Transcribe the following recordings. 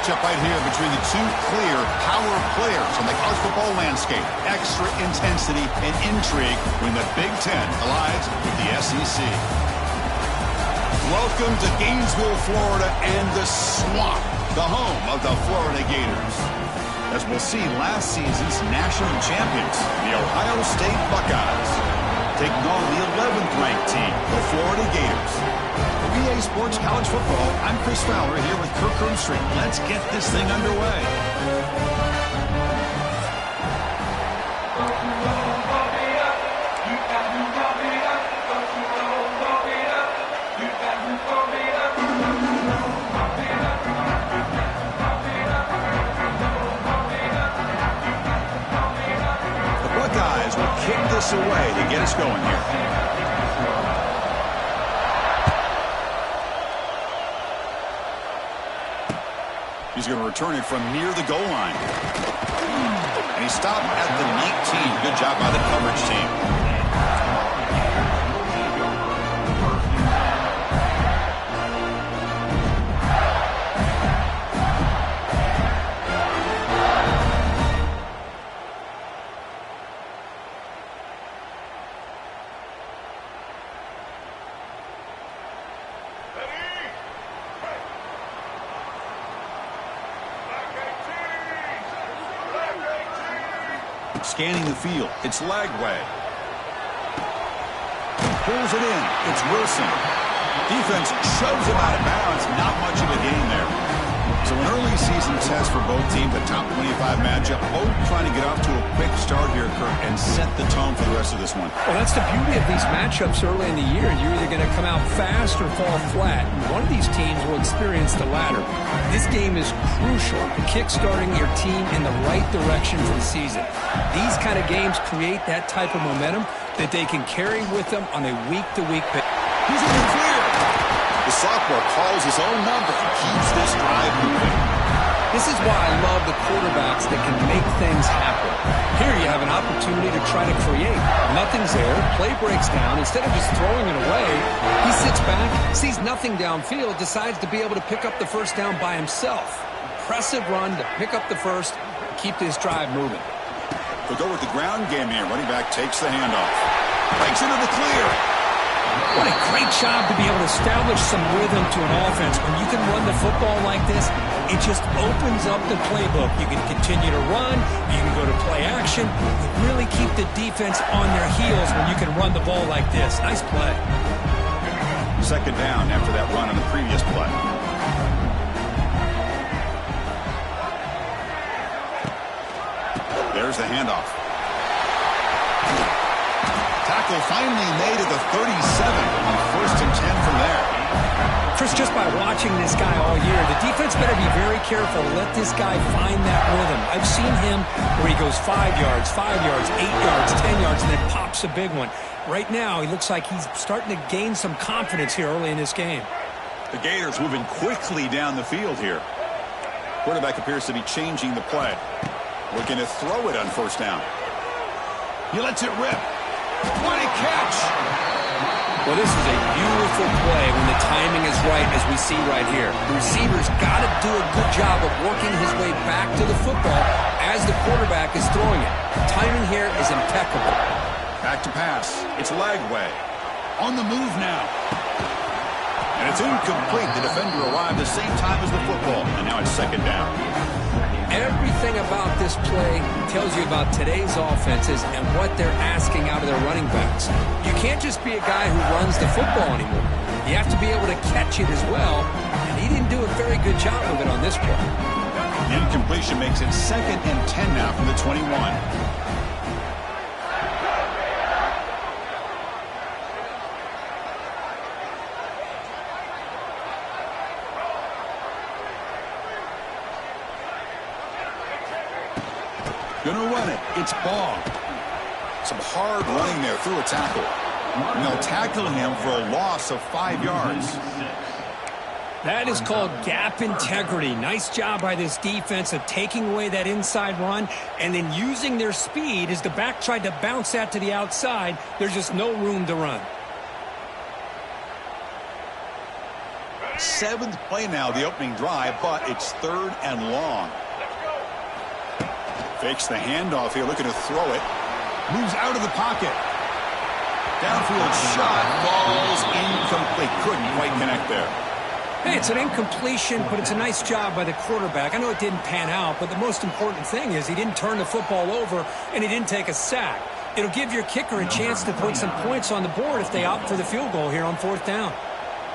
matchup right here between the two clear power players on the college football landscape. Extra intensity and intrigue when the Big Ten collides with the SEC. Welcome to Gainesville, Florida, and the Swamp, the home of the Florida Gators. As we'll see, last season's national champions, the Ohio State Buckeyes, taking on the 11th ranked team, the Florida Gators. For EA Sports College Football, I'm Chris Fowler here with Kirk Herbstreit. Let's get this thing underway. The Buckeyes will kick this away to get us going here. He's going to return it from near the goal line. And he stopped at the 19. Good job by the coverage team. Scanning the field, it's Lagway. Pulls it in, it's Wilson. Defense shoves him out of bounds, not much of a gain there. So an early season test for both teams, a top 25 matchup, both trying to get off to a quick start here, Kirk, and set the tone for the rest of this one. Well, that's the beauty of these matchups early in the year. You're either going to come out fast or fall flat. And one of these teams will experience the latter. This game is crucial to kick-starting your team in the right direction for the season. These kind of games create that type of momentum that they can carry with them on a week-to-week basis. He's in the clear. The sophomore calls his own number and keeps this drive moving. This is why I love the quarterbacks that can make things happen. Here you have an opportunity to try to create. Nothing's there. Play breaks down. Instead of just throwing it away, he sits back, sees nothing downfield, decides to be able to pick up the first down by himself. Impressive run to pick up the first and keep this drive moving. They'll go with the ground game here. Running back takes the handoff. Breaks into the clear. What a great job to be able to establish some rhythm to an offense. When you can run the football like this, it just opens up the playbook. You can continue to run. You can go to play action. You really keep the defense on their heels when you can run the ball like this. Nice play. Second down after that run on the previous play. There's the handoff. Tackle finally made at the 37 on 1st and 10 from there. Chris, just by watching this guy all year, the defense better be very careful to let this guy find that rhythm. I've seen him where he goes 5 yards, 8 yards, 10 yards, and then pops a big one. Right now, he looks like he's starting to gain some confidence here early in this game. The Gators moving quickly down the field here. Quarterback appears to be changing the play. Looking to throw it on first down. He lets it rip. What a catch! Well, this is a beautiful play when the timing is right, as we see right here. The receiver's got to do a good job of working his way back to the football as the quarterback is throwing it. Timing here is impeccable. Back to pass. It's Lagway. On the move now. And it's incomplete. The defender arrived the same time as the football. And now it's second down. Everything about this play tells you about today's offenses and what they're asking out of their running backs. You can't just be a guy who runs the football anymore. You have to be able to catch it as well, and he didn't do a very good job of it on this play. The incompletion makes it 2nd and 10 now from the 21. Gonna run it. It's Baugh. Some hard running there through a tackle. And they'll tackle him for a loss of 5 yards. That is called gap integrity. Nice job by this defense of taking away that inside run and then using their speed as the back tried to bounce that to the outside. There's just no room to run. Seventh play now, the opening drive, but it's 3rd and long. Fakes the handoff here, looking to throw it. Moves out of the pocket. Downfield shot falls incomplete. Couldn't quite connect there. Hey, it's an incompletion, but it's a nice job by the quarterback. I know it didn't pan out, but the most important thing is he didn't turn the football over and he didn't take a sack. It'll give your kicker a chance to put some points on the board if they opt for the field goal here on 4th down.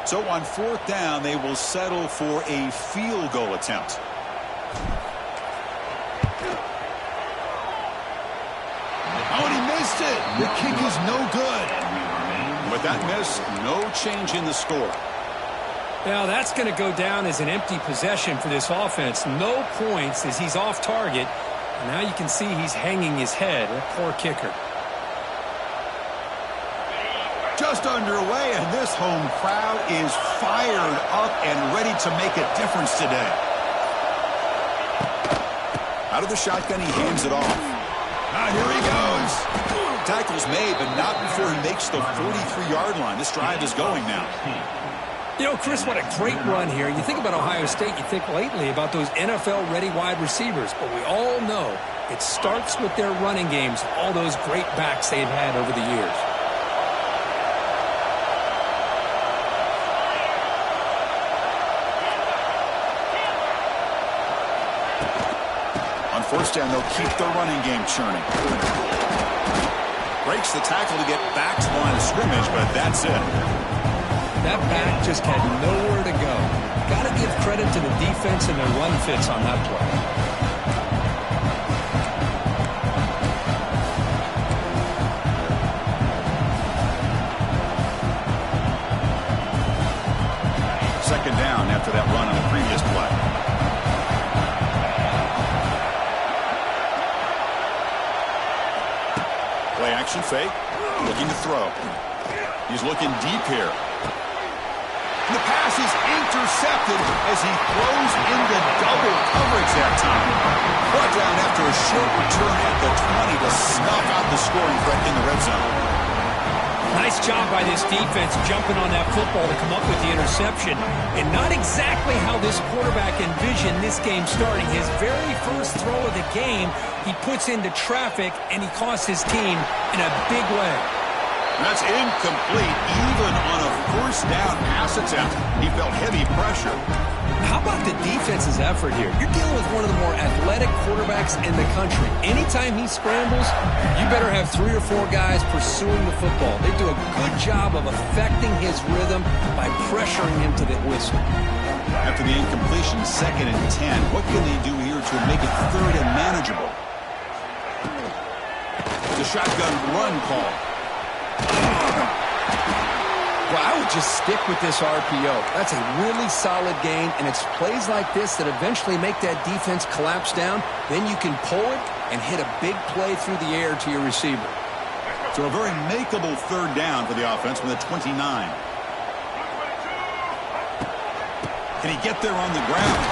So on 4th down, they will settle for a field goal attempt. Oh, and he missed it. The kick is no good. With that miss, no change in the score. Now that's going to go down as an empty possession for this offense. No points as he's off target. And now you can see he's hanging his head. A poor kicker. Just underway, and this home crowd is fired up and ready to make a difference today. Out of the shotgun, he hands it off. Here he goes. Tackle's made, but not before he makes the 43-yard line. This drive is going now. You know, Chris, what a great run here. You think about Ohio State, you think lately about those NFL-ready wide receivers. But we all know it starts with their running games, all those great backs they've had over the years. On 1st down, they'll keep their running game churning. Breaks the tackle to get back to the line of scrimmage, but that's it. That back just had nowhere to go. Got to give credit to the defense and their run fits on that play. Second down after that run on the previous play. Play action fake. Looking to throw. He's looking deep here. The pass is intercepted as he throws into double coverage that time. Brought down after a short return at the 20 to snuff out the scoring threat in the red zone. Nice job by this defense jumping on that football to come up with the interception. And not exactly how this quarterback envisioned this game starting. His very first throw of the game, he puts into traffic, and he costs his team in a big way. That's incomplete, even on a 1st down pass attempt. He felt heavy pressure. How about the defense's effort here? You're dealing with one of the more athletic quarterbacks in the country. Anytime he scrambles, you better have 3 or 4 guys pursuing the football. They do a good job of affecting his rhythm by pressuring him to the whistle. After the incompletion, 2nd and 10. What can they do here to make it 3rd and manageable? The shotgun run call. Well, I would just stick with this RPO. That's a really solid game, and it's plays like this that eventually make that defense collapse down. Then you can pull it and hit a big play through the air to your receiver. So a very makeable 3rd down for the offense from the 29. Can he get there on the ground?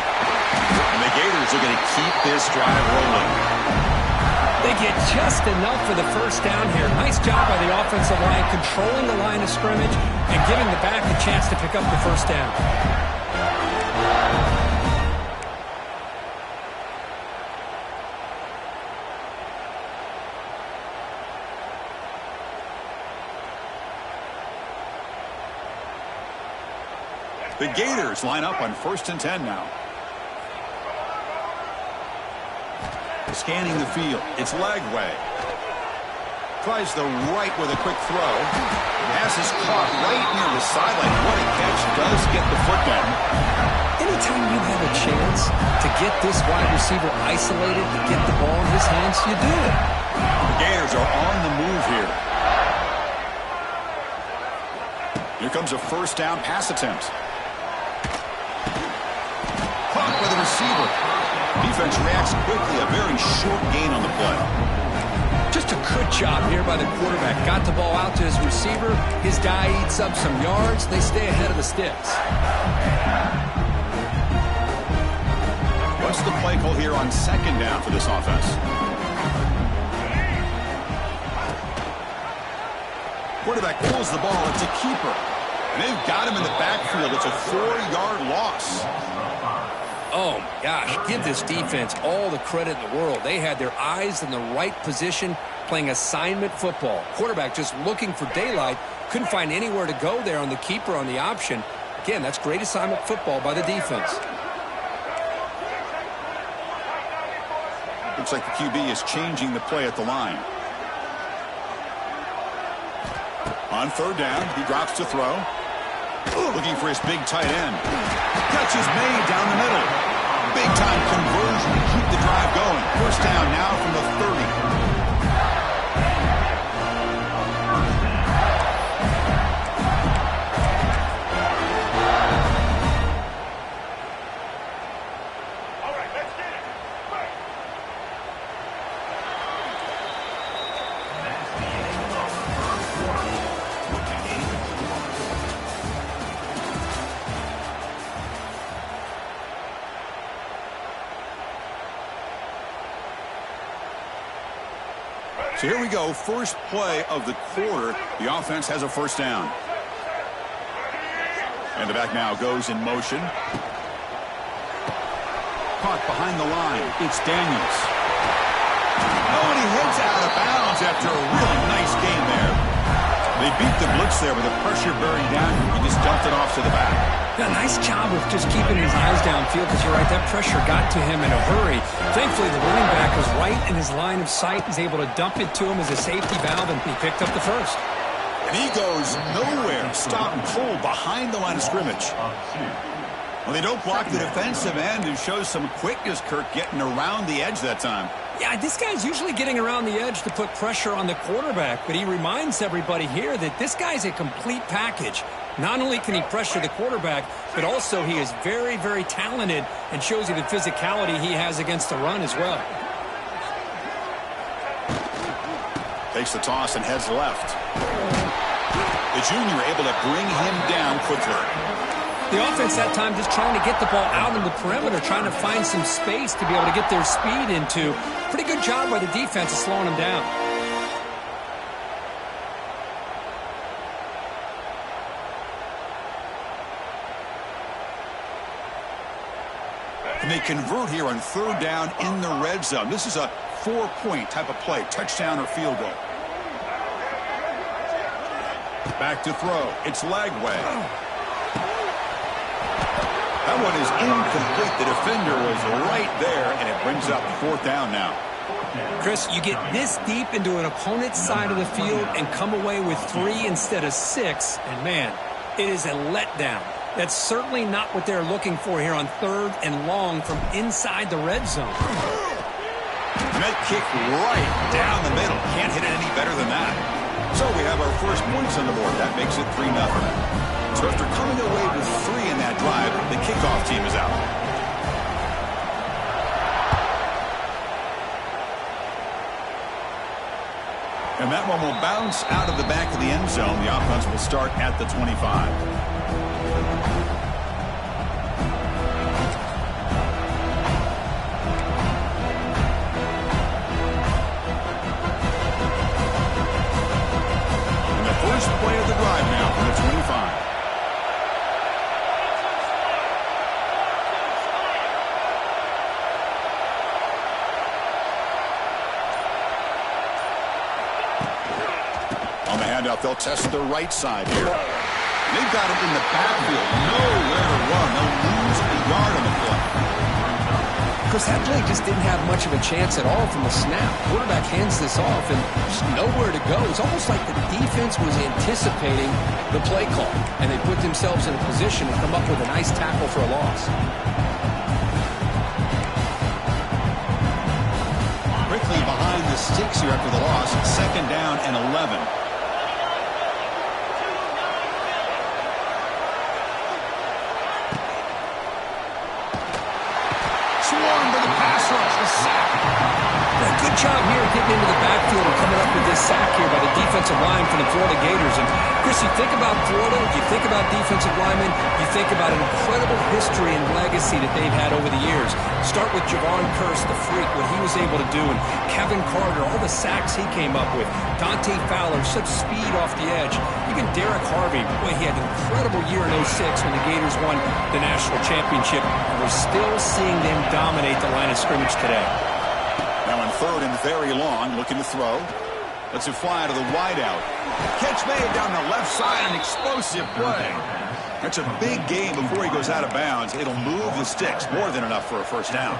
And the Gators are going to keep this drive rolling. They get just enough for the 1st down here. Nice job by the offensive line, controlling the line of scrimmage and giving the back a chance to pick up the 1st down. The Gators line up on 1st and 10 now. Scanning the field. It's Lagway. Tries the right with a quick throw. Pass is caught right near the sideline. What a catch. Does get the foot down. Anytime you have a chance to get this wide receiver isolated, to get the ball in his hands, you do it. The Gators are on the move here. Here comes a 1st down pass attempt. Caught by the receiver. Defense reacts quickly. A very short gain on the play. Just a good job here by the quarterback. Got the ball out to his receiver. His guy eats up some yards. They stay ahead of the sticks. What's the play call here on 2nd down for this offense? Quarterback pulls the ball. It's a keeper. And they've got him in the backfield. It's a 4-yard loss. Oh, my gosh. Give this defense all the credit in the world. They had their eyes in the right position playing assignment football. Quarterback just looking for daylight. Couldn't find anywhere to go there on the keeper on the option. Again, that's great assignment football by the defense. Looks like the QB is changing the play at the line. On third down, he drops to throw. Looking for his big tight end. Catch is made down the middle. Big time conversion to keep the drive going. First down now from the 30. So here we go, first play of the quarter. The offense has a first down. And the back now goes in motion. Caught behind the line. It's Daniels. Oh, and he heads out of bounds after a really nice game there. They beat the blitz there with the pressure bearing down. He just dumped it off to the back. Yeah, nice job of just keeping his eyes downfield because you're right, that pressure got to him in a hurry. Thankfully, the running back was right in his line of sight. He's able to dump it to him as a safety valve, and he picked up the first. And he goes nowhere. Stopped cold behind the line of scrimmage. Well, they don't block the defensive end and shows some quickness, Kirk, getting around the edge that time. Yeah, this guy's usually getting around the edge to put pressure on the quarterback, but he reminds everybody here that this guy's a complete package. Not only can he pressure the quarterback, but also he is very, very talented and shows you the physicality he has against the run as well. Takes the toss and heads left. The junior able to bring him down quickly. The offense that time just trying to get the ball out in the perimeter, trying to find some space to be able to get their speed into. Pretty good job by the defense of slowing them down. And they convert here on third down in the red zone. This is a 4-point type of play, touchdown or field goal. Back to throw. It's Lagway. That one is incomplete. The defender was right there, and it brings up fourth down now. Chris, you get this deep into an opponent's side of the field and come away with 3 instead of 6, and man, it is a letdown. That's certainly not what they're looking for here on third and long from inside the red zone. And that kick right down the middle. Can't hit it any better than that. So we have our first points on the board. That makes it 3-0. So after coming away with 3 in that drive, the kickoff team is out. And that one will bounce out of the back of the end zone. The offense will start at the 25. First play of the drive now from the 25. On the handoff, they'll test the right side here. They've got it in the backfield. Nowhere to run. They'll lose a yard on the play. Chris, that play just didn't have much of a chance at all from the snap. Quarterback hands this off and just nowhere to go. It's almost like the defense was anticipating the play call, and they put themselves in a position to come up with a nice tackle for a loss. Quickly behind the sticks here after the loss. Second down and 11. Swarmed by the pass rush, the sack. Yeah, good job here getting into the backfield and coming up with this sack here by the defensive line from the Florida Gators. And Chris, you think about Florida, you think about defensive linemen, you think about an incredible history and legacy that they've had over the years. Start with Javon Kearse, the freak, what he was able to do, and Kevin Carter, all the sacks he came up with. Dante Fowler, such speed off the edge. You Even Derek Harvey, boy, he had an incredible year in '06 when the Gators won the national championship. And we're still seeing them dominate the line of scrimmage today. Now on third and very long, looking to throw. Lets it fly to the wideout. Catch made down the left side, an explosive play. That's a big gain before he goes out of bounds. It'll move the sticks, more than enough for a first down.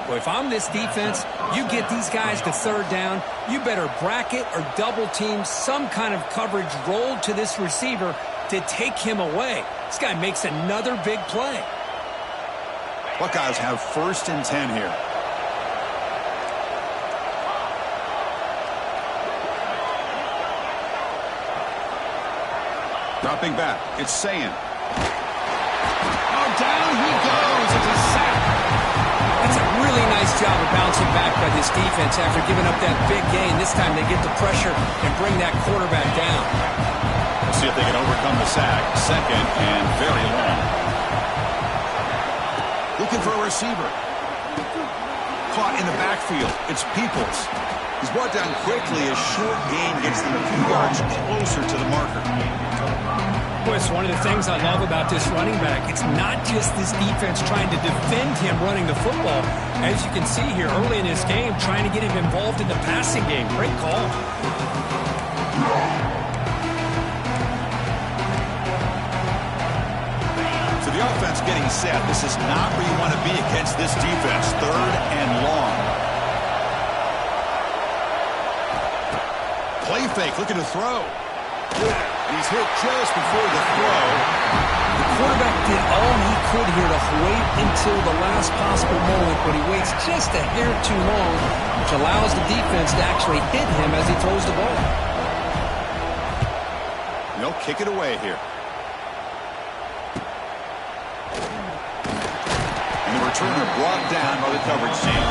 Well, if I'm this defense, you get these guys to third down, you better bracket or double team some kind of coverage rolled to this receiver to take him away. This guy makes another big play. Buckeyes have 1st and 10 here. Dropping back, it's Sayin. Oh, down he goes. It's a sack. That's a really nice job of bouncing back by this defense after giving up that big gain. This time they get the pressure and bring that quarterback down. Let's see if they can overcome the sack. 2nd and very long. Looking for a receiver. Caught in the backfield. It's Peoples. He's brought down quickly. A short gain gets them a few yards closer to the marker. Boy, it's one of the things I love about this running back. It's not just this defense trying to defend him running the football. As you can see here early in this game, trying to get him involved in the passing game. Great call. So the offense getting set. This is not where you want to be against this defense. 3rd and long. Play fake, looking to throw. He's hit just before the throw. The quarterback did all he could here to wait until the last possible moment, but he waits just a hair too long, which allows the defense to actually hit him as he throws the ball. They'll kick it away here. And the returner brought down by the coverage team.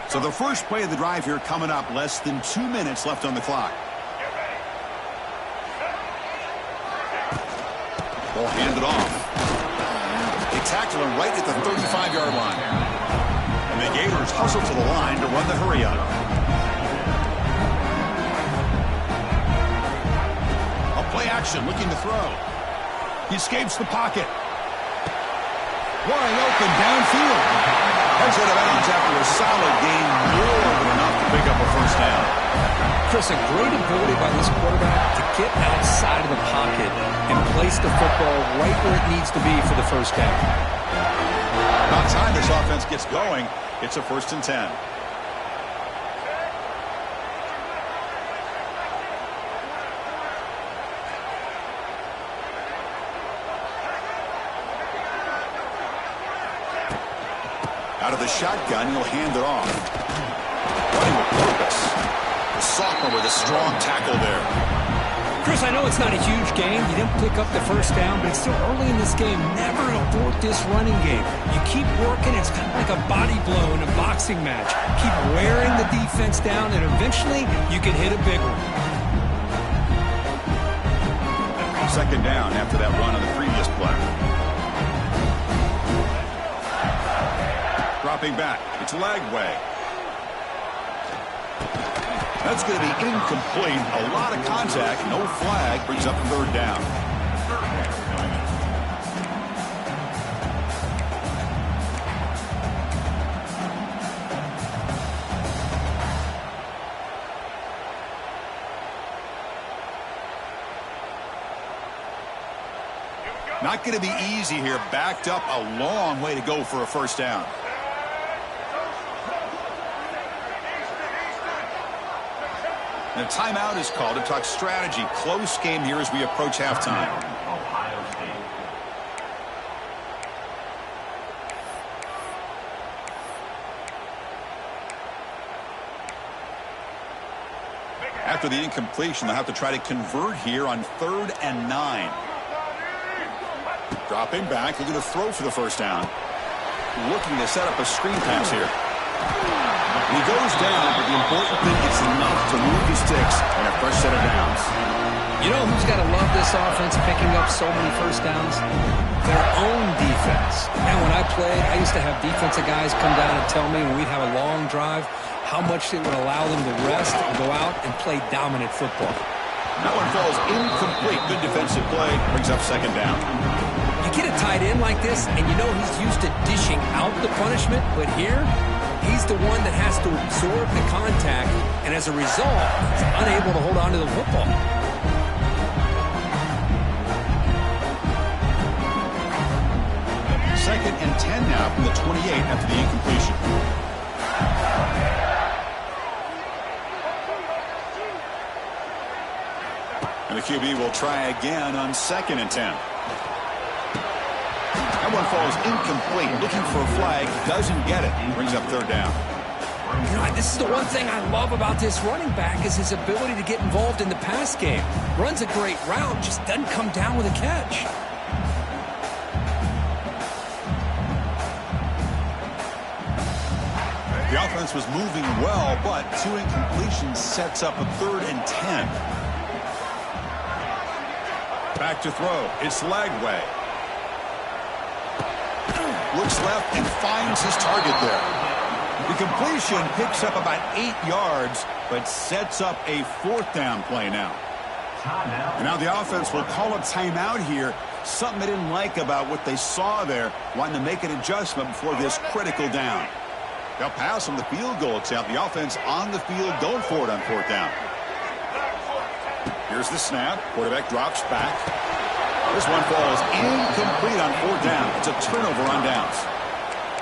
So the first play of the drive here coming up, less than 2 minutes left on the clock. Ball handed off. They tackle him right at the 35-yard line. And the Gators hustle to the line to run the hurry up. A play action, looking to throw. He escapes the pocket. Wide open downfield. Heads out of bounds after a solid gain, more than enough to pick up a first down. Chris, a great ability by this quarterback to get outside of the pocket and place the football right where it needs to be for the first down. About time this offense gets going. It's a 1st and 10. Out of the shotgun, he'll hand it off. Running with purpose. The sophomore with a strong tackle there. Chris, I know it's not a huge game. You didn't pick up the first down, but it's still early in this game. Never abort this running game. You keep working. It's kind of like a body blow in a boxing match. Keep wearing the defense down, and eventually you can hit a big one. 2nd down after that run on the previous play. Dropping back. It's Lagway. That's going to be incomplete. A lot of contact. No flag. Brings up 3rd down. Not going to be easy here. Backed up a long way to go for a first down. And a timeout is called to talk strategy. Close game here as we approach halftime. After the incompletion, they'll have to try to convert here on 3rd and 9. Dropping back, looking to throw for the first down. Looking to set up a screen pass here. He goes down, but the important thing is enough to move sticks and a fresh set of downs. You know who's got to love this offense picking up so many first downs? Their own defense. And when I played, I used to have defensive guys come down and tell me when we'd have a long drive how much it would allow them to rest and go out and play dominant football. That one falls incomplete. Good defensive play. Brings up second down. You get a tight end like this, and you know he's used to dishing out the punishment, but here, he's the one that has to absorb the contact, and as a result, he's unable to hold on to the football. Second and 10 now from the 28 after the incompletion. And the QB will try again on second and 10. That one falls incomplete. Looking for a flag. Doesn't get it. Brings up third down. You know, this is the one thing I love about this running back is his ability to get involved in the pass game. Runs a great route, just doesn't come down with a catch. The offense was moving well, but two incompletions sets up a third and 10. Back to throw. It's Lagway. Looks left and finds his target there. The completion picks up about 8 yards, but sets up a fourth down play now. And now the offense will call a timeout here. Something they didn't like about what they saw there, wanting to make an adjustment before this critical down. They'll pass on the field goal attempt. The offense on the field going for it on fourth down. Here's the snap. Quarterback drops back. This one falls incomplete on fourth down. It's a turnover on downs.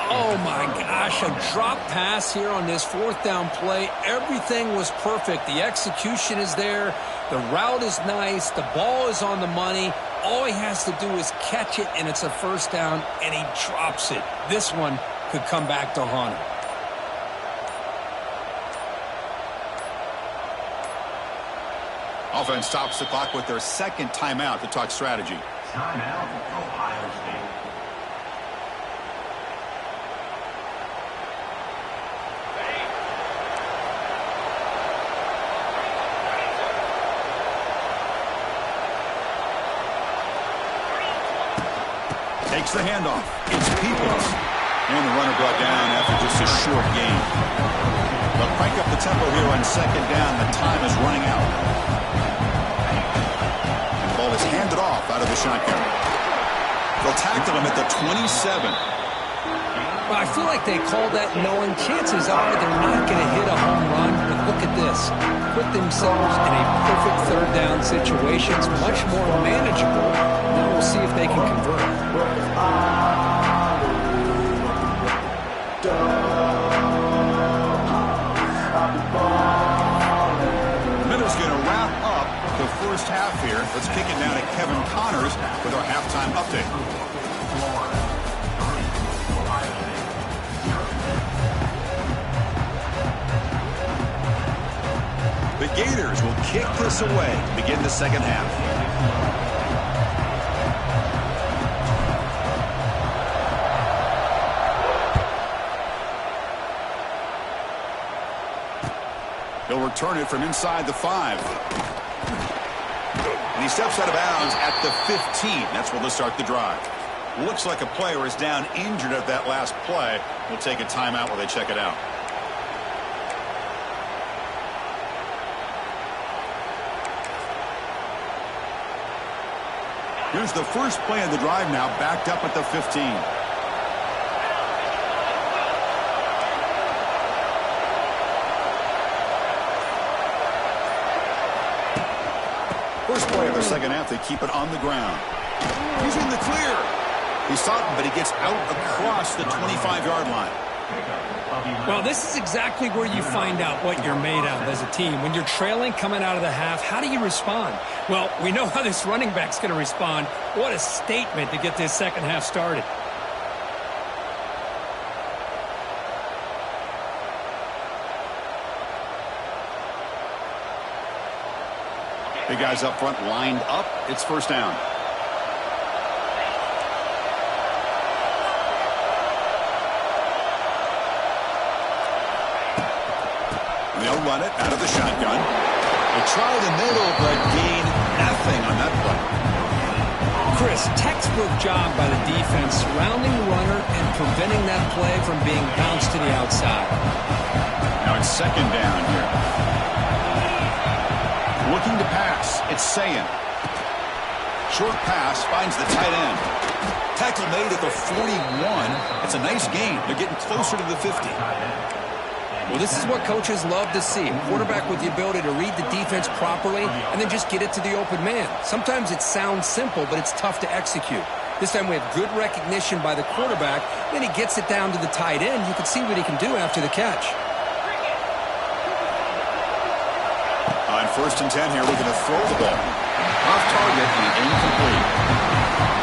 Oh, my gosh, a drop pass here on this fourth down play. Everything was perfect. The execution is there. The route is nice. The ball is on the money. All he has to do is catch it, and it's a first down, and he drops it. This one could come back to haunt him. Offense stops the clock with their second timeout to talk strategy. Timeout, Ohio State. Takes the handoff. It's Peoples. And the runner brought down after just a short gain. They'll crank up the tempo here on second down. The time is running out. Ball is handed off out of the shotgun. They'll tackle him at the 27. Well, I feel like they called that knowing chances are they're not going to hit a home run. But look at this. Put themselves in a perfect third down situation. It's much more manageable. Now we'll see if they can convert. Miller's going to wrap up the first half here. Let's kick it now to Kevin Connors with our halftime update. The Gators will kick this away to begin the second half. He'll return it from inside the 5. And he steps out of bounds at the 15. That's where they'll start the drive. Looks like a player is down injured at that last play. We'll take a timeout while they check it out. Here's the first play of the drive now, backed up at the 15. First play of the second half, they keep it on the ground. He's in the clear. He's stopped, but he gets out across the 25-yard line. Well, this is exactly where you find out what you're made of as a team. When you're trailing coming out of the half, how do you respond? Well, we know how this running back's going to respond. What a statement to get this second half started. Big guys up front lined up. It's first down. They'll run it out of the shotgun. They try the middle, but gain nothing on that play. Chris, textbook job by the defense surrounding the runner and preventing that play from being bounced to the outside. Now it's second down here. Looking to pass. It's Sayin. Short pass finds the tight end. Tackle made at the 41. It's a nice gain. They're getting closer to the 50. Well, this is what coaches love to see. A quarterback with the ability to read the defense properly and then just get it to the open man. Sometimes it sounds simple, but it's tough to execute. This time we have good recognition by the quarterback. Then he gets it down to the tight end. You can see what he can do after the catch. On 1st and 10 here, looking to throw the ball. Off target and incomplete.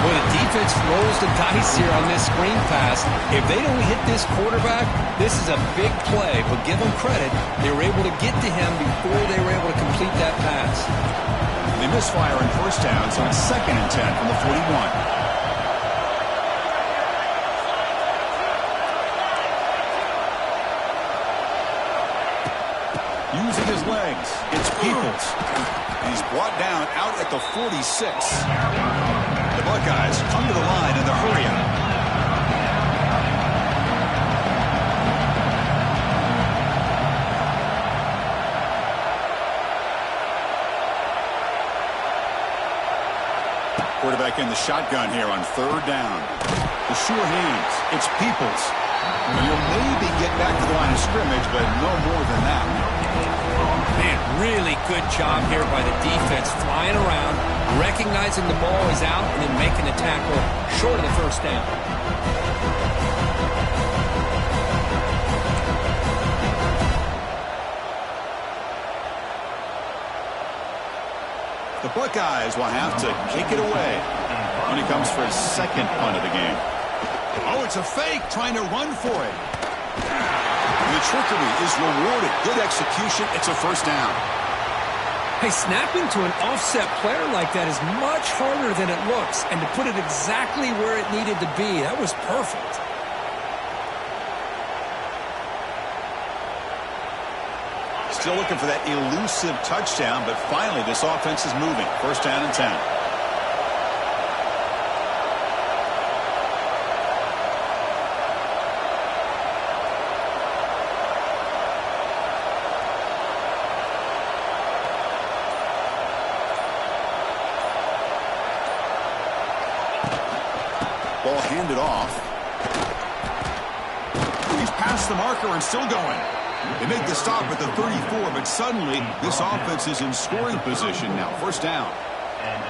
Well, the defense rolls the dice here on this screen pass. If they don't hit this quarterback, this is a big play. But give them credit, they were able to get to him before they were able to complete that pass. They misfire on 1st down, so it's 2nd and 10 from the 41. Using his legs, it's Peoples. He's brought down out at the 46. The Buckeyes come to the line in the hurry up. Quarterback in the shotgun here on 3rd down. The sure hands. It's Peoples. He'll maybe get back to the line of scrimmage, but no more than that. Man, really good job here by the defense, flying around, recognizing the ball is out, and then making the tackle short of the 1st down. The Buckeyes will have to kick it away when he comes for his 2nd punt of the game. Oh, it's a fake, trying to run for it. The trickery is rewarded. Good execution. It's a 1st down. Hey, snapping to an offset player like that is much harder than it looks. And to put it exactly where it needed to be, that was perfect. Still looking for that elusive touchdown, but finally this offense is moving. 1st down and 10. Ball handed off. He's past the marker and still going. They make the stop at the 34, but suddenly this offense is in scoring position now. 1st down.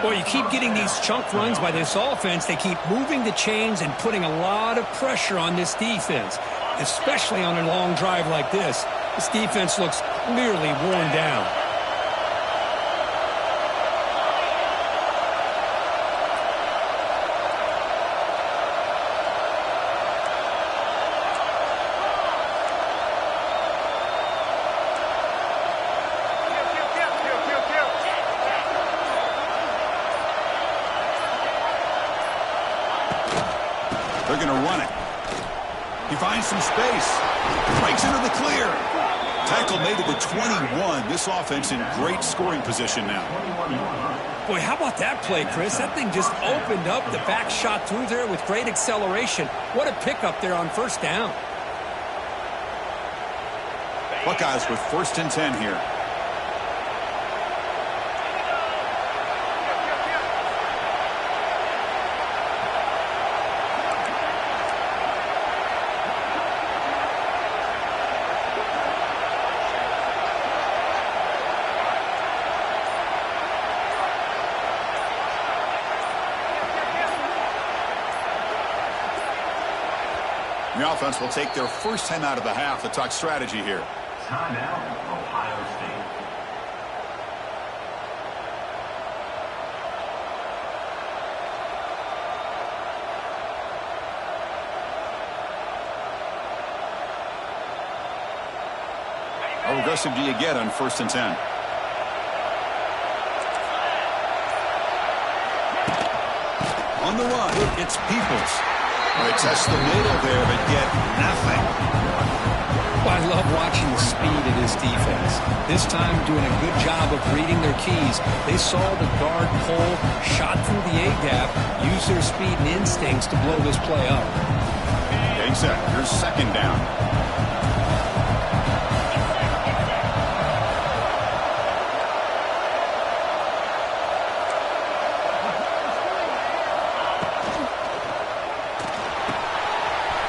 Well, you keep getting these chunk runs by this offense. They keep moving the chains and putting a lot of pressure on this defense, especially on a long drive like this. This defense looks clearly worn down. They're going to run it. He finds some space. Breaks into the clear. Tackle made at the 21. This offense in great scoring position now. Boy, how about that play, Chris? That thing just opened up. The back shot through there with great acceleration. What a pickup there on 1st down. Buckeyes with 1st and 10 here. The offense will take their first time out of the half to talk strategy here. Timeout, Ohio State. How aggressive do you get on 1st and 10? On the run, it's Peoples. They test the middle there, but get nothing. Well, I love watching the speed of this defense. This time doing a good job of reading their keys. They saw the guard pull, shot through the A-gap, used their speed and instincts to blow this play up. Getting set. Here's second down.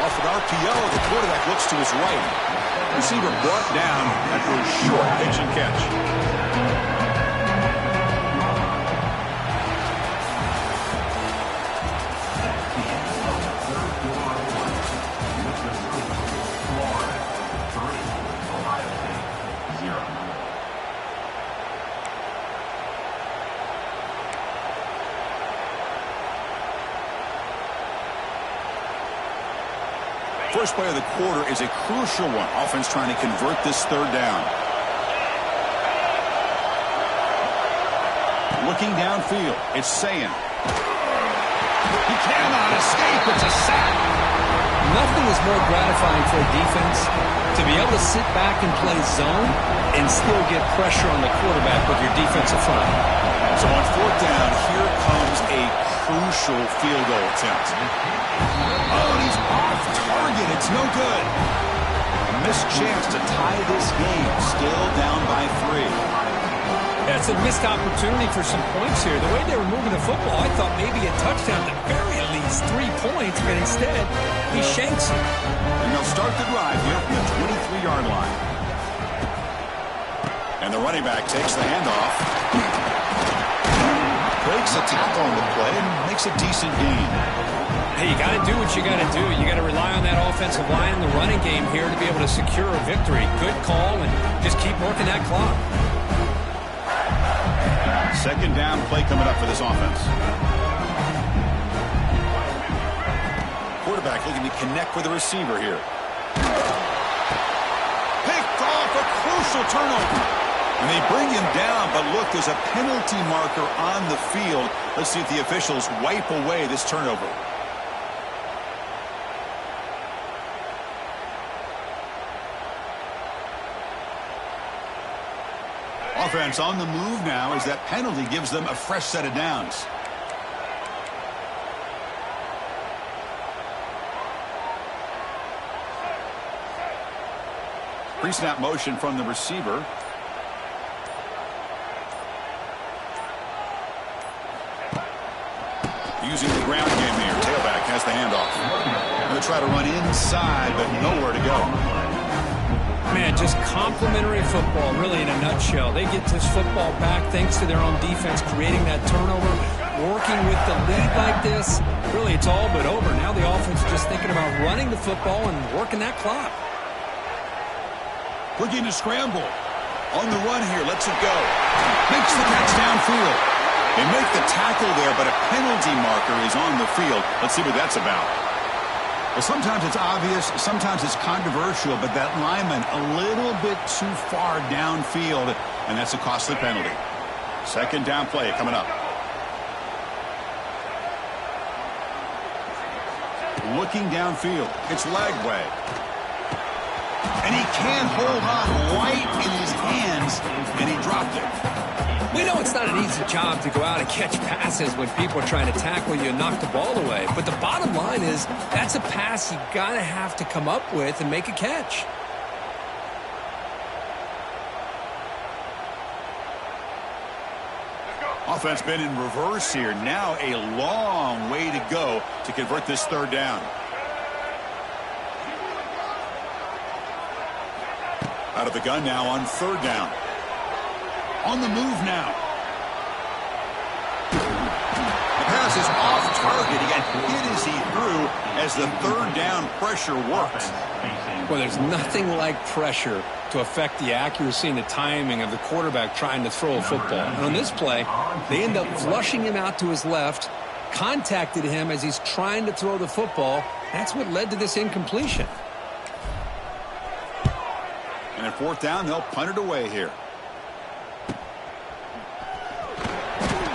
Off an RPO, the quarterback looks to his right. Receiver brought down after a short pitch and catch. First play of the quarter is a crucial one. Offense trying to convert this third down. Looking downfield, it's Sayin. He cannot escape. It's a sack. Nothing is more gratifying for a defense to be able to sit back and play zone and still get pressure on the quarterback with your defensive front. So on fourth down, here comes a crucial field goal attempt. Oh, and he's off target. It's no good. A missed chance to tie this game. Still down by 3. Yeah, it's a missed opportunity for some points here. The way they were moving the football, I thought maybe a touchdown, at the very least 3 points, but instead he shanks it. And they'll start the drive here from the 23-yard line. And the running back takes the handoff. Breaks a tackle on the play and makes a decent gain. Hey, you got to do what you got to do. You got to rely on that offensive line in the running game here to be able to secure a victory. Good call, and just keep working that clock. Second down play coming up for this offense. Quarterback looking to connect with the receiver here. Picked off, a crucial turnover. And they bring him down, but look, there's a penalty marker on the field. Let's see if the officials wipe away this turnover. Offense on the move now as that penalty gives them a fresh set of downs. Pre-snap motion from the receiver. Using the ground game here. Tailback has the handoff. Going to try to run inside, but nowhere to go. Man, just complimentary football, really, in a nutshell. They get this football back thanks to their own defense, creating that turnover, working with the lead like this. Really, it's all but over. Now the offense is just thinking about running the football and working that clock. Looking to scramble. On the run here, lets it go. Makes the catch downfield. They make the tackle there, but a penalty marker is on the field. Let's see what that's about. Well, sometimes it's obvious, sometimes it's controversial, but that lineman a little bit too far downfield, and that's a costly penalty. Second down play coming up. Looking downfield. It's Lagway. And he can't hold on right in his hands, and he dropped it. We know it's not an easy job to go out and catch passes when people are trying to tackle you and knock the ball away. But the bottom line is that's a pass you got to have to come up with and make a catch. Offense been in reverse here. Now a long way to go to convert this third down. Out of the gun now on third down. On the move now. The pass is off target. He got hit as he threw as the third down pressure worked. Well, there's nothing like pressure to affect the accuracy and the timing of the quarterback trying to throw a football. And on this play, they end up flushing him out to his left, contacted him as he's trying to throw the football. That's what led to this incompletion. And at fourth down, they'll punt it away here.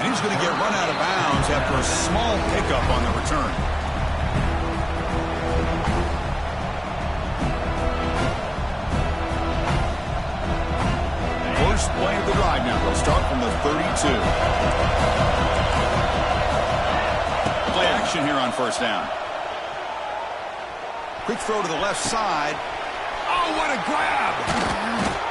And he's going to get run out of bounds after a small pickup on the return. first play of the drive now. They'll start from the 32. Play action here on first down. Quick throw to the left side. Oh, what a grab!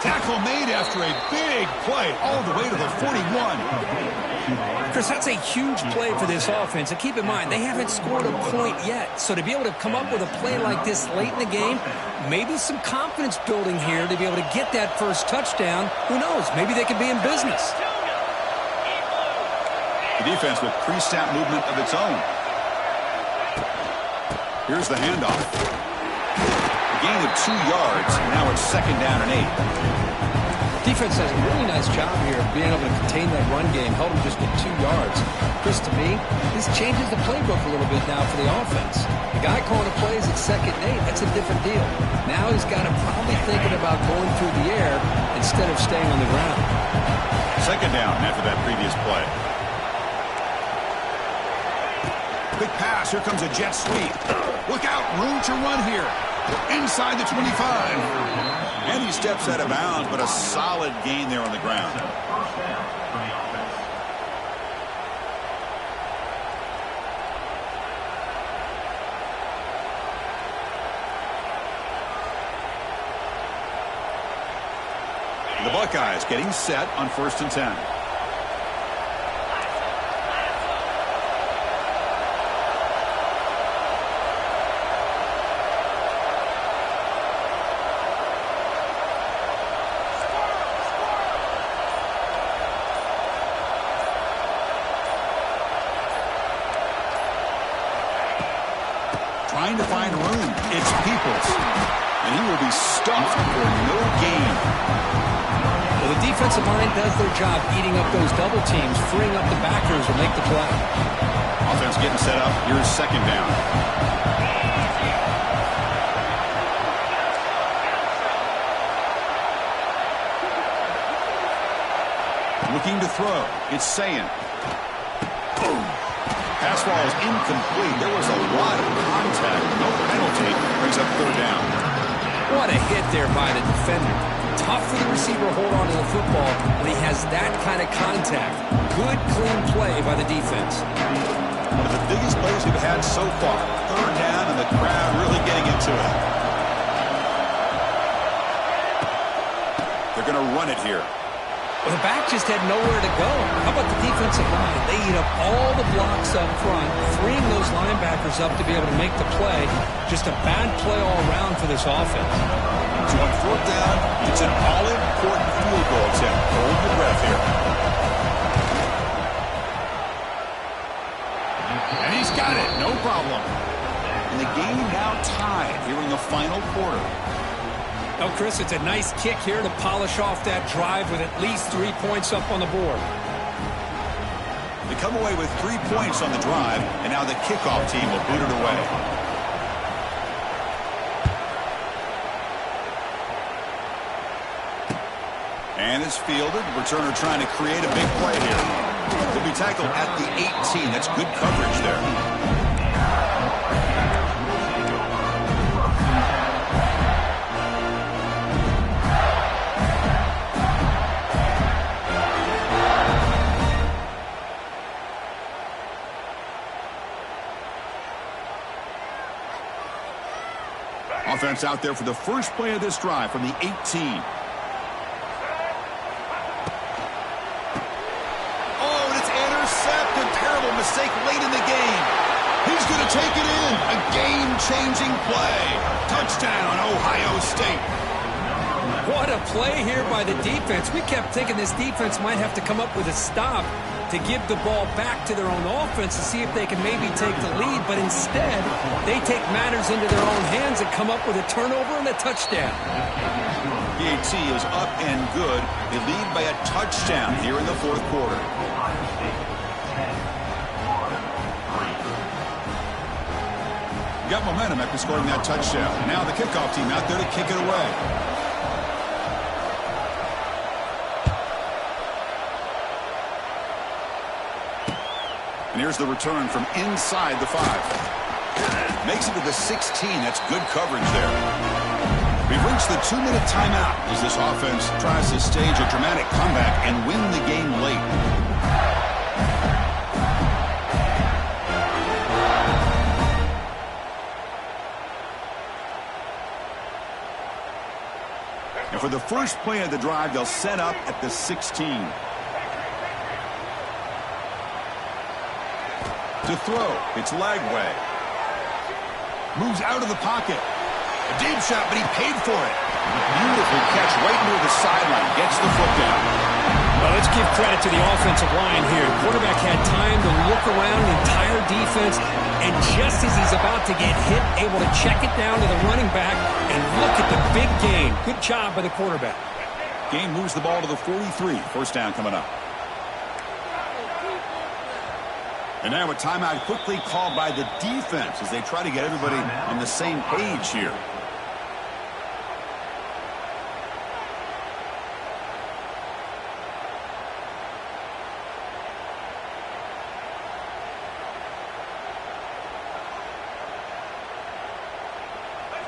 Tackle made after a big play all the way to the 41. Chris, that's a huge play for this offense. And keep in mind, they haven't scored a point yet. So to be able to come up with a play like this late in the game, maybe some confidence building here to be able to get that first touchdown. Who knows? Maybe they could be in business. The defense with pre-snap movement of its own. Here's the handoff. A gain of 2 yards. Now it's second down and 8. Defense does a really nice job here of being able to contain that run game, held them just to 2 yards. Chris, to me, this changes the playbook a little bit now for the offense. The guy calling the plays at second and 8, that's a different deal. Now he's got to probably thinking about going through the air instead of staying on the ground. Second down after that previous play. Quick pass. Here comes a jet sweep. Look out. Room to run here. Inside the 25. And he steps out of bounds, but a solid gain there on the ground. First down for the offense. The Buckeyes getting set on first and 10. Trying to find room. It's Peoples. And he will be stuffed for no gain. Well, the defensive line does their job eating up those double teams, freeing up the backers to make the play. Offense getting set up. Here's second down. Looking to throw. It's Sayin. Pass ball is incomplete. There was a lot of contact. No penalty. Brings up third down. What a hit there by the defender. Tough for the receiver to hold on to the football when he has that kind of contact. Good, clean play by the defense. One of the biggest plays we've had so far. Third down, and the crowd really getting into it. They're going to run it here. Well, the back just had nowhere to go. How about the defensive line? They eat up all the blocks up front, freeing those linebackers up to be able to make the play. Just a bad play all around for this offense. So on fourth down, it's an all-important field goal attempt. Hold your breath here. And he's got it. No problem. And the game now tied here in the final quarter. Oh, Chris, it's a nice kick here to polish off that drive with at least 3 points up on the board. They come away with 3 points on the drive, and now the kickoff team will boot it away. And it's fielded. Returner trying to create a big play here. He'll be tackled at the 18. That's good coverage there. Offense out there for the first play of this drive from the 18. Oh, and it's intercepted. Terrible mistake late in the game. He's going to take it in. A game-changing play. Touchdown, Ohio State. What a play here by the defense. We kept thinking this defense might have to come up with a stop to give the ball back to their own offense to see if they can maybe take the lead, but instead they take matters into their own hands and come up with a turnover and a touchdown. PAT is up and good. They lead by a touchdown here in the fourth quarter. Got momentum after scoring that touchdown. Now the kickoff team out there to kick it away. And here's the return from inside the 5. Makes it to the 16. That's good coverage there. We've reached the 2-minute timeout as this offense tries to stage a dramatic comeback and win the game late. And for the first play of the drive, they'll set up at the 16. To throw, it's Lagway. Moves out of the pocket. A deep shot, but he paid for it. Beautiful catch right near the sideline. Gets the foot down. Well, let's give credit to the offensive line here. The quarterback had time to look around the entire defense, and just as he's about to get hit, able to check it down to the running back, and look at the big gain. Good job by the quarterback. Gain moves the ball to the 43. First down coming up. And now a timeout quickly called by the defense as they try to get everybody on the same page here.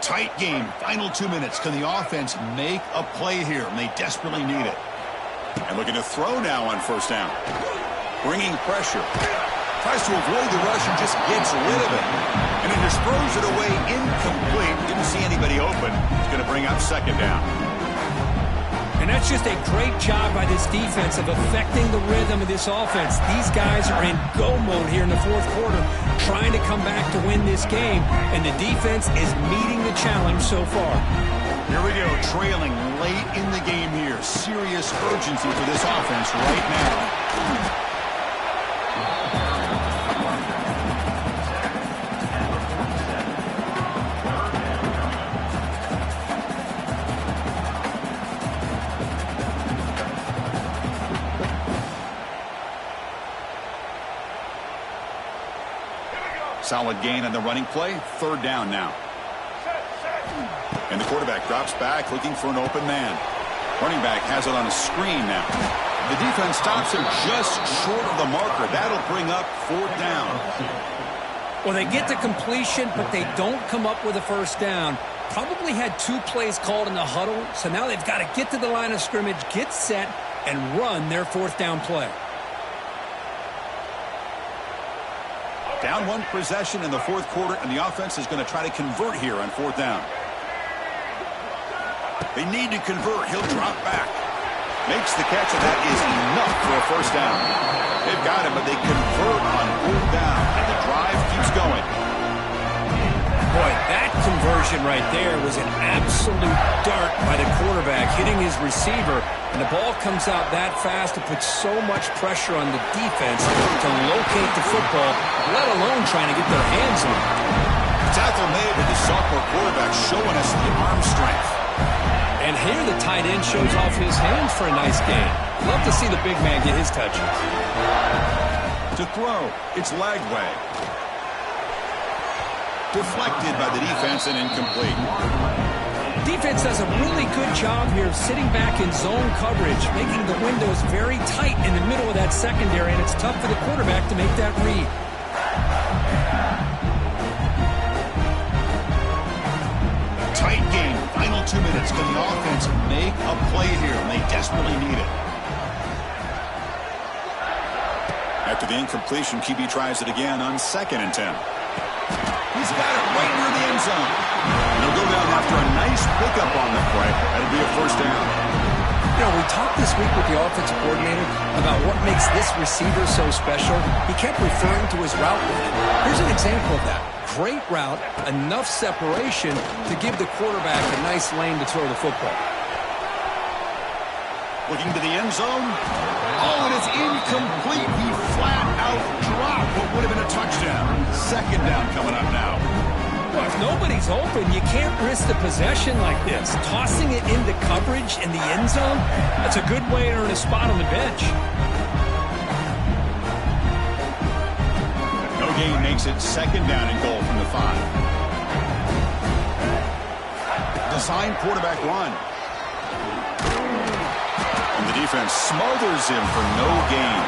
Tight game. Final 2 minutes. Can the offense make a play here? And they desperately need it. And looking to throw now on first down. Bringing pressure. Tries to avoid the rush and just gets rid of it. And it just throws it away incomplete. Didn't see anybody open. It's going to bring up second down. And that's just a great job by this defense of affecting the rhythm of this offense. These guys are in go mode here in the fourth quarter, trying to come back to win this game. And the defense is meeting the challenge so far. Here we go, trailing late in the game here. Serious urgency for this offense right now. Solid gain on the running play. Third down now. And the quarterback drops back looking for an open man. Running back has it on a screen now. The defense stops him just short of the marker. That'll bring up fourth down. Well, they get to completion, but they don't come up with a first down. Probably had 2 plays called in the huddle, so now they've got to get to the line of scrimmage, get set, and run their fourth down play. Down 1 possession in the fourth quarter, and the offense is going to try to convert here on fourth down. They need to convert. He'll drop back. Makes the catch, and that is enough for a first down. They've got him, but they convert on fourth down, and the drive keeps going. Boy, that conversion right there was an absolute dart by the quarterback, hitting his receiver, and the ball comes out that fast to put so much pressure on the defense to locate the football, let alone trying to get their hands on it. Tackle made with the sophomore quarterback showing us the arm strength. And here the tight end shows off his hands for a nice gain. Love to see the big man get his touches. To throw, it's Lagway. Deflected by the defense and incomplete. Defense does a really good job here of sitting back in zone coverage, making the windows very tight in the middle of that secondary, and it's tough for the quarterback to make that read. Tight game. Final 2 minutes. Can the offense make a play here? And they desperately need it. After the incompletion, QB tries it again on 2nd and 10. He's got it right near the end zone. And he'll go down after a nice pickup on the play. That'll be a first down. You know, we talked this week with the offensive coordinator about what makes this receiver so special. He kept referring to his route running. Here's an example of that. Great route, enough separation to give the quarterback a nice lane to throw the football. Looking to the end zone. Oh, it is incomplete. He flat out dropped what would have been a touchdown. Second down coming up now. Well, if nobody's open, you can't risk the possession like this. Tossing it into coverage in the end zone, that's a good way to earn a spot on the bench. No gain makes it second down and goal from the 5. Design quarterback run. And the defense smothers him for no gain.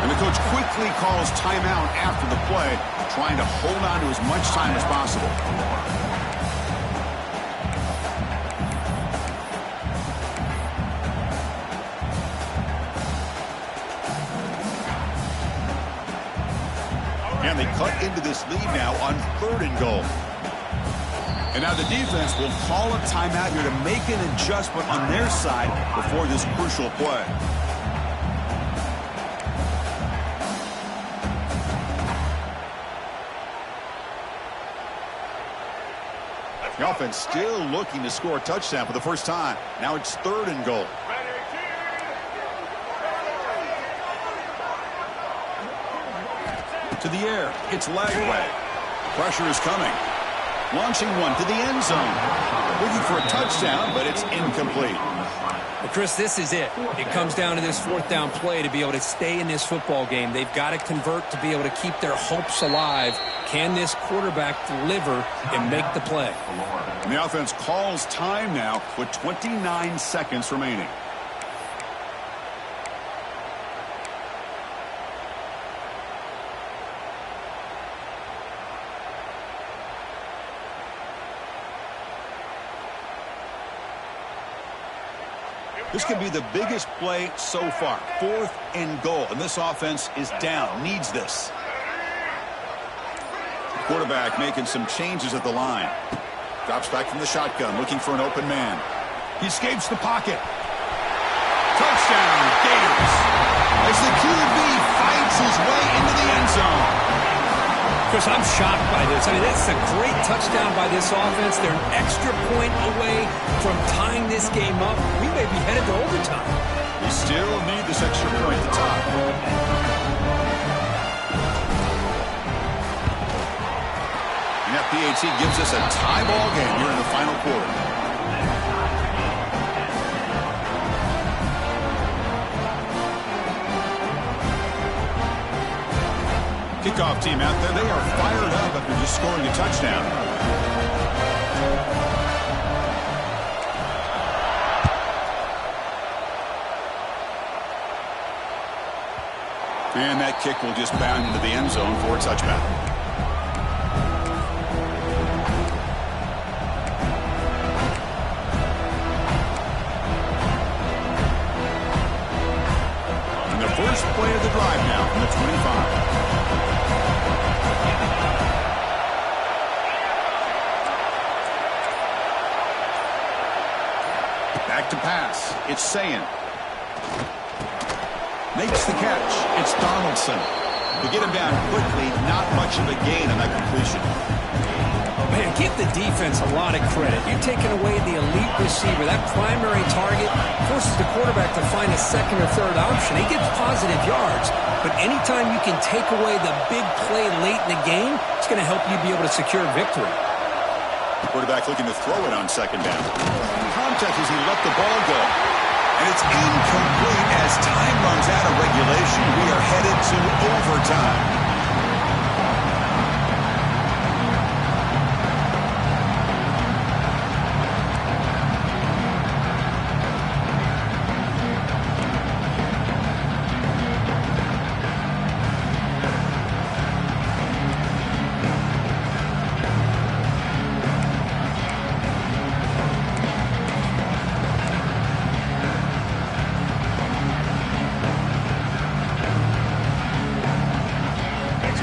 And the coach quickly calls timeout after the play, trying to hold on to as much time as possible. they cut into this lead now on 3rd and goal. And now the defense will call a timeout here to make an adjustment on their side before this crucial play. The offense still looking to score a touchdown for the first time. Now it's 3rd and goal. To the air. It's Lagway. Pressure is coming. Launching one to the end zone. Looking for a touchdown, but it's incomplete. Well, Chris, this is it. It comes down to this 4th down play to be able to stay in this football game. They've got to convert to be able to keep their hopes alive. Can this quarterback deliver and make the play? And the offense calls time now with 29 seconds remaining. This could be the biggest play so far. 4th and goal. And this offense is down. Needs this. Quarterback making some changes at the line. Drops back from the shotgun, looking for an open man. He escapes the pocket. Touchdown, Gators. As the QB fights his way into the end zone. Chris, I'm shocked by this. I mean, that's a great touchdown by this offense. They're an extra point away from tying this game up. We may be headed to overtime. We still need this extra point to tie. And that PAT gives us a tie ball game here in the final quarter. Kickoff team out there, they are fired up after just scoring a touchdown. And that kick will just bound into the end zone for a touchback. And the first play of the drive now from the 25. Back to pass. It's Sayin. Makes the catch. It's Donaldson. To get him down quickly, not much of a gain on that completion. Man, give the defense a lot of credit. You're taking away the elite receiver. That primary target forces the quarterback to find a second or third option. He gets positive yards, but anytime you can take away the big play late in the game, it's going to help you be able to secure victory. Quarterback looking to throw it on 2nd down. Contact as he let the ball go. And it's incomplete as time runs out of regulation. We are headed to overtime.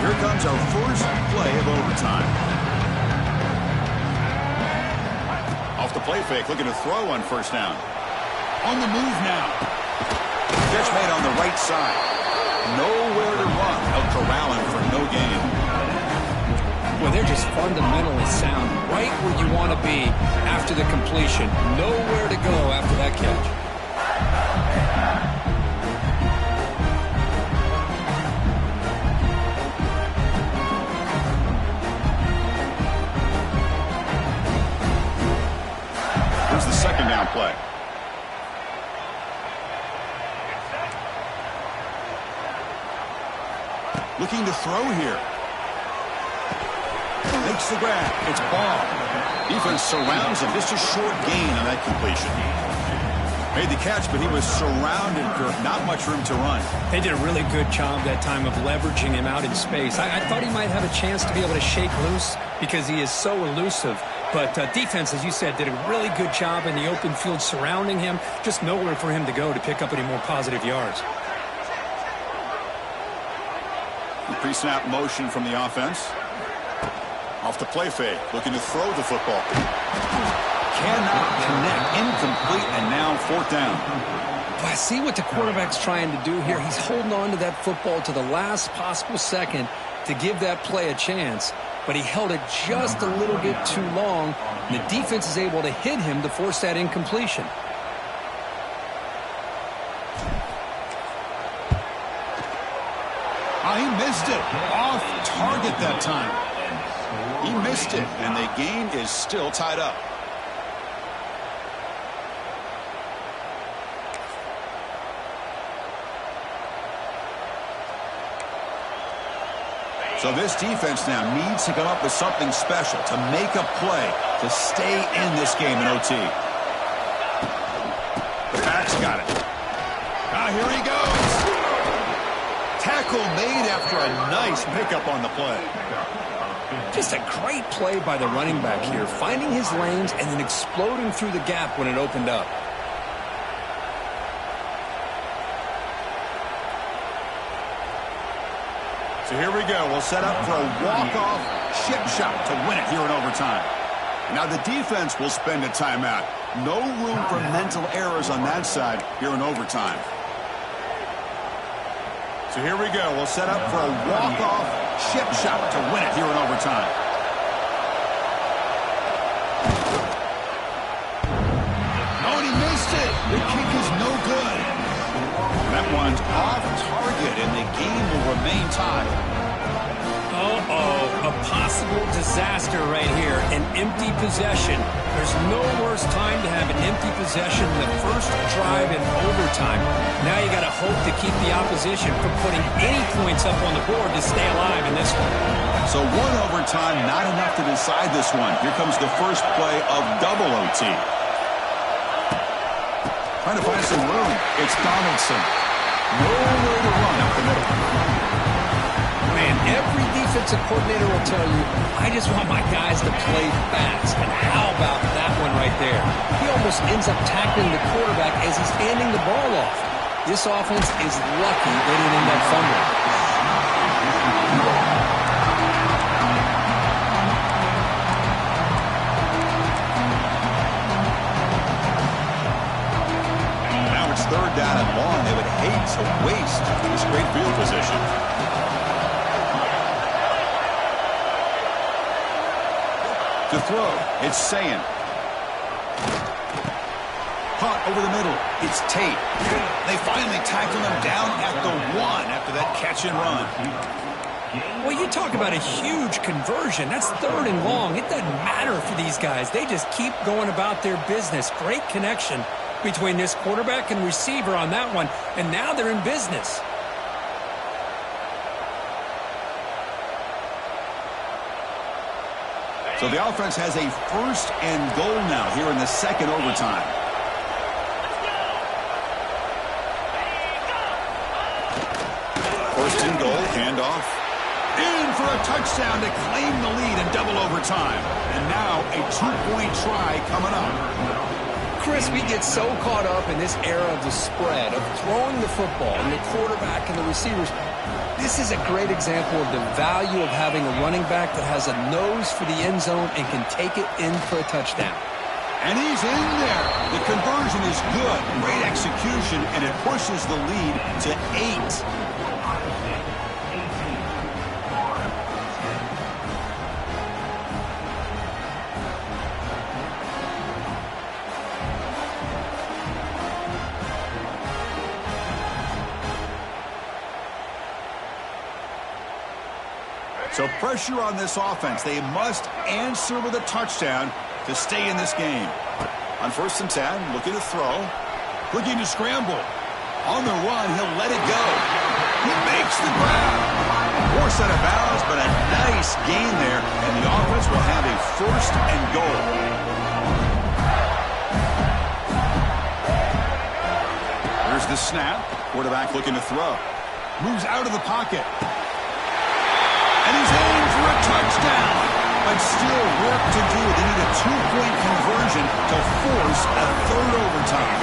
Here comes our first play of overtime. Off the play fake, looking to throw on 1st down. On the move now. Catch made on the right side. Nowhere to run. They'll corral him for no gain. Well, they're just fundamentally sound. Right where you want to be after the completion. Nowhere to go after that catch. Here's the 2nd down play. Looking to throw here. Makes the grab. It's ball. Defense surrounds him. Just a short gain on that completion. Made the catch, but he was surrounded, Kirk. Not much room to run. They did a really good job that time of leveraging him out in space. I thought he might have a chance to be able to shake loose because he is so elusive. But defense, as you said, did a really good job in the open field surrounding him. Just nowhere for him to go to pick up any more positive yards. Pre-snap motion from the offense. Off the play fake, looking to throw the football. Cannot connect, incomplete, and now 4th down. I see what the quarterback's trying to do here. He's holding on to that football to the last possible second to give that play a chance, but he held it just a little bit too long. The defense is able to hit him to force that incompletion. Oh, he missed it. Off target that time. He missed it, and the game is still tied up. So this defense now needs to come up with something special to make a play to stay in this game in OT. The back's got it. Ah, here he goes. Tackle made after a nice pickup on the play. Just a great play by the running back here, finding his lanes and then exploding through the gap when it opened up. So here we go. We'll set up for a walk-off chip shot to win it here in overtime. Now the defense will spend a timeout. No room for mental errors on that side here in overtime. So here we go. We'll set up for a walk-off chip shot to win it here in overtime. Oh, and he missed it. The kick is no good. That one's off target, and the game will remain tied. Uh-oh, a possible disaster right here, an empty possession. There's no worse time to have an empty possession than the first drive in overtime. Now you got to hope to keep the opposition from putting any points up on the board to stay alive in this one. So one overtime, not enough to decide this one. Here comes the first play of double OT. Trying to find some room. It's Donaldson. Nowhere to run up the middle. Man, every defensive coordinator will tell you, I just want my guys to play fast. And how about that one right there? He almost ends up tackling the quarterback as he's handing the ball off. This offense is lucky they didn't end up fumbling. Now it's 3rd down and long. They would hate to waste this great field position. To throw, it's Sayin. Caught over the middle, it's Tate. They finally tackle him down at the 1 after that catch and run. Well, you talk about a huge conversion. That's 3rd and long. It doesn't matter for these guys. They just keep going about their business. Great connection between this quarterback and receiver on that one, and now they're in business. So the offense has a 1st and goal now here in the 2nd overtime. First and goal, handoff. In for a touchdown to claim the lead in double overtime. And now a 2-point try coming up. Chris, we get so caught up in this era of the spread, of throwing the football, and the quarterback and the receivers. This is a great example of the value of having a running back that has a nose for the end zone and can take it in for a touchdown. And he's in there. The conversion is good. Great execution, and it pushes the lead to 8. So pressure on this offense. They must answer with a touchdown to stay in this game. On 1st and 10, looking to throw. Looking to scramble. On the run, he'll let it go. He makes the grab. Force out of bounds, but a nice gain there. And the offense will have a 1st and goal. Here's the snap. Quarterback looking to throw. Moves out of the pocket. And he's aimed for a touchdown. But still work to do. They need a 2-point conversion to force a 3rd overtime.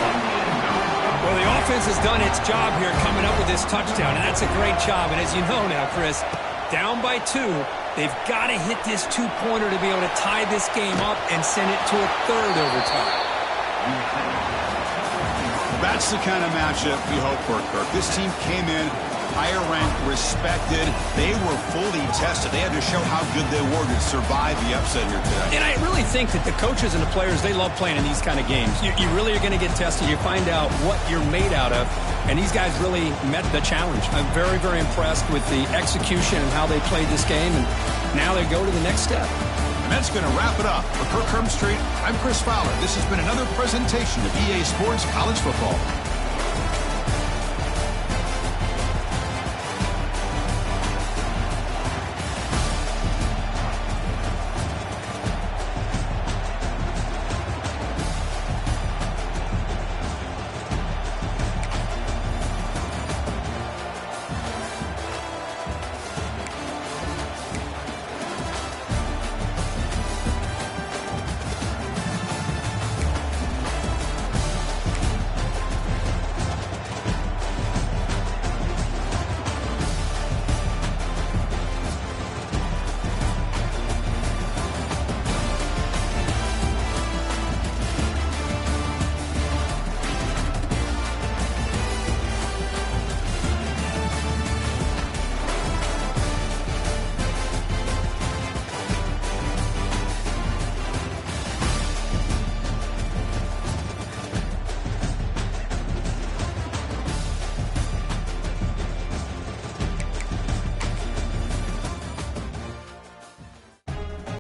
Well, the defense has done its job here coming up with this touchdown, and that's a great job. And as you know now, Chris, down by 2, they've got to hit this 2-pointer to be able to tie this game up and send it to a 3rd overtime. That's the kind of matchup we hope for, Kirk. This team came in higher ranked, respected. They were fully tested. They had to show how good they were to survive the upset here today. And I really think that the coaches and the players, they love playing in these kind of games. You really are going to get tested. You find out what you're made out of. And these guys really met the challenge. I'm very, very impressed with the execution and how they played this game. And now they go to the next step. And that's going to wrap it up. For Kirk Herbstreit, I'm Chris Fowler. This has been another presentation of EA Sports College Football.